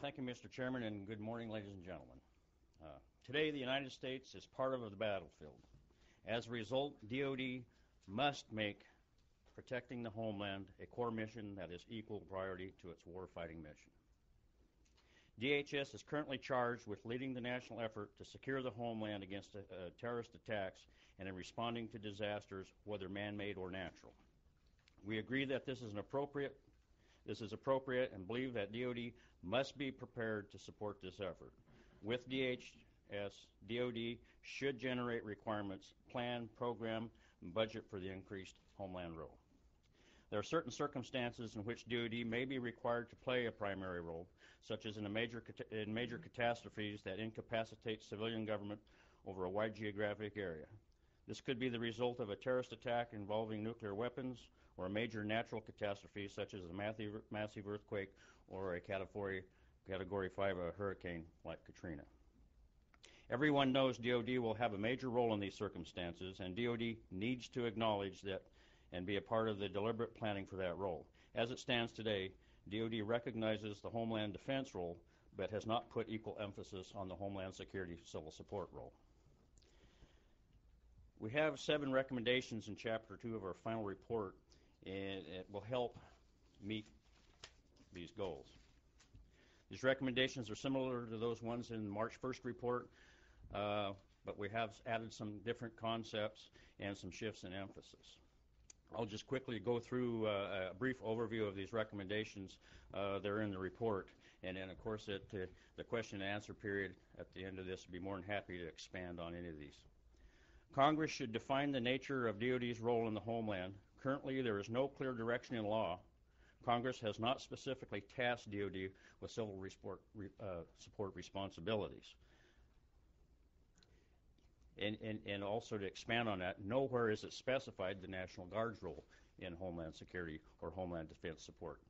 Thank you, Mr. Chairman, and good morning, ladies and gentlemen. Today, the United States is part of the battlefield. As a result, DOD must make protecting the homeland a core mission that is equal priority to its warfighting mission. DHS is currently charged with leading the national effort to secure the homeland against terrorist attacks and in responding to disasters, whether man-made or natural. We agree that this is appropriate and believe that DOD must be prepared to support this effort. With DHS, DOD should generate requirements, plan, program, and budget for the increased homeland role. There are certain circumstances in which DOD may be required to play a primary role, such as in major catastrophes that incapacitate civilian government over a wide geographic area. This could be the result of a terrorist attack involving nuclear weapons or a major natural catastrophe such as a massive earthquake or a Category 5 hurricane like Katrina. Everyone knows DOD will have a major role in these circumstances, and DOD needs to acknowledge that and be a part of the deliberate planning for that role. As it stands today, DOD recognizes the Homeland Defense role, but has not put equal emphasis on the Homeland Security Civil Support role. We have 7 recommendations in Chapter 2 of our final report, and it will help meet these goals. These recommendations are similar to those ones in the March 1st report, but we have added some different concepts and some shifts in emphasis. I'll just quickly go through a brief overview of these recommendations. They're in the report, and then, of course, at the question and answer period at the end of this, I'd be more than happy to expand on any of these. Congress should define the nature of DOD's role in the homeland. Currently, there is no clear direction in law. Congress has not specifically tasked DOD with civil support responsibilities. And also to expand on that, nowhere is it specified the National Guard's role in Homeland Security or Homeland Defense support,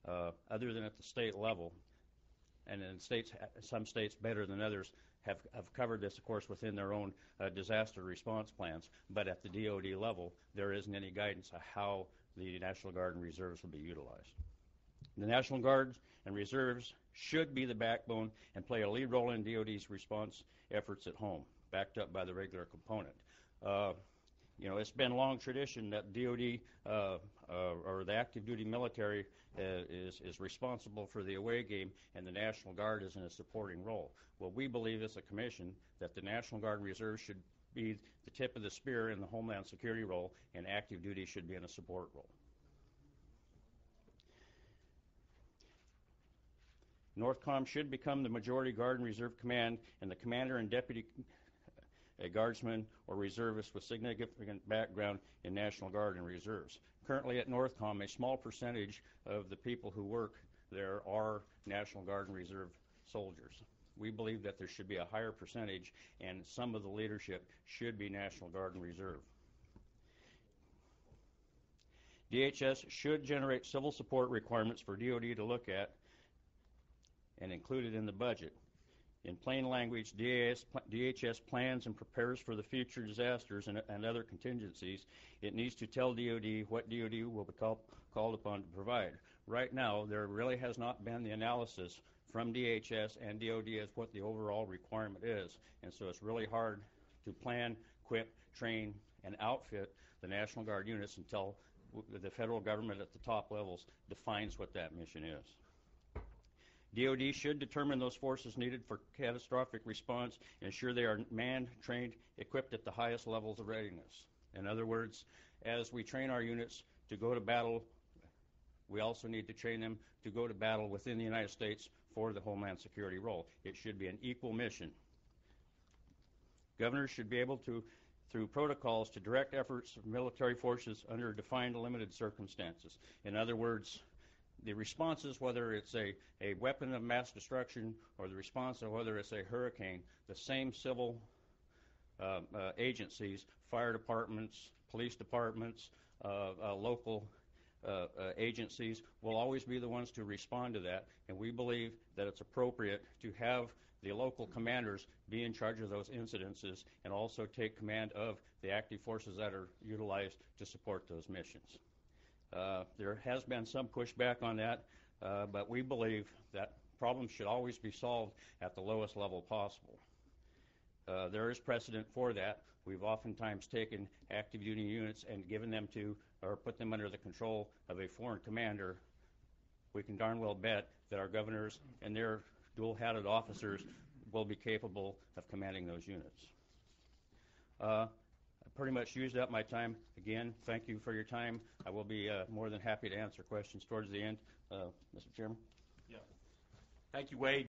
other than at the state level. And in some states better than others have covered this, of course, within their own disaster response plans. But at the DOD level, there isn't any guidance on how the National Guard and Reserves will be utilized. The National Guard and Reserves should be the backbone and play a lead role in DOD's response efforts at home, backed up by the regular component. It's been a long tradition that DOD or the active duty military is responsible for the away game, and the National Guard is in a supporting role. Well, we believe as a commission that the National Guard and Reserve should be the tip of the spear in the Homeland Security role, and active duty should be in a support role. NORTHCOM should become the majority Guard and Reserve Command, and the commander and deputy guardsmen or reservists with significant background in National Guard and Reserves. Currently at NORTHCOM, a small percentage of the people who work there are National Guard and Reserve soldiers. We believe that there should be a higher percentage, and some of the leadership should be National Guard and Reserve. DHS should generate civil support requirements for DOD to look at and include it in the budget. In plain language, DHS plans and prepares for the future disasters and other contingencies. It needs to tell DOD what DOD will be called upon to provide. Right now, there really has not been the analysis from DHS and DOD as what the overall requirement is, and so it's really hard to plan, equip, train, and outfit the National Guard units until the federal government at the top levels defines what that mission is. DOD should determine those forces needed for catastrophic response and ensure they are manned, trained, equipped at the highest levels of readiness. In other words, as we train our units to go to battle, we also need to train them to go to battle within the United States for the Homeland Security role. It should be an equal mission. Governors should be able to, through protocols, to direct efforts of military forces under defined limited circumstances. In other words, the responses, whether it's a weapon of mass destruction or the response of whether it's a hurricane, the same civil agencies, fire departments, police departments, local agencies will always be the ones to respond to that, and we believe that it's appropriate to have the local commanders be in charge of those incidences and also take command of the active forces that are utilized to support those missions. There has been some pushback on that, but we believe that problems should always be solved at the lowest level possible. There is precedent for that. We've oftentimes taken active duty units and given them to, or put them under the control of a foreign commander. We can darn well bet that our governors and their dual-hatted officers will be capable of commanding those units. I pretty much used up my time. Again, thank you for your time. I will be more than happy to answer questions towards the end. Mr. Chairman? Yeah. Thank you, Wade.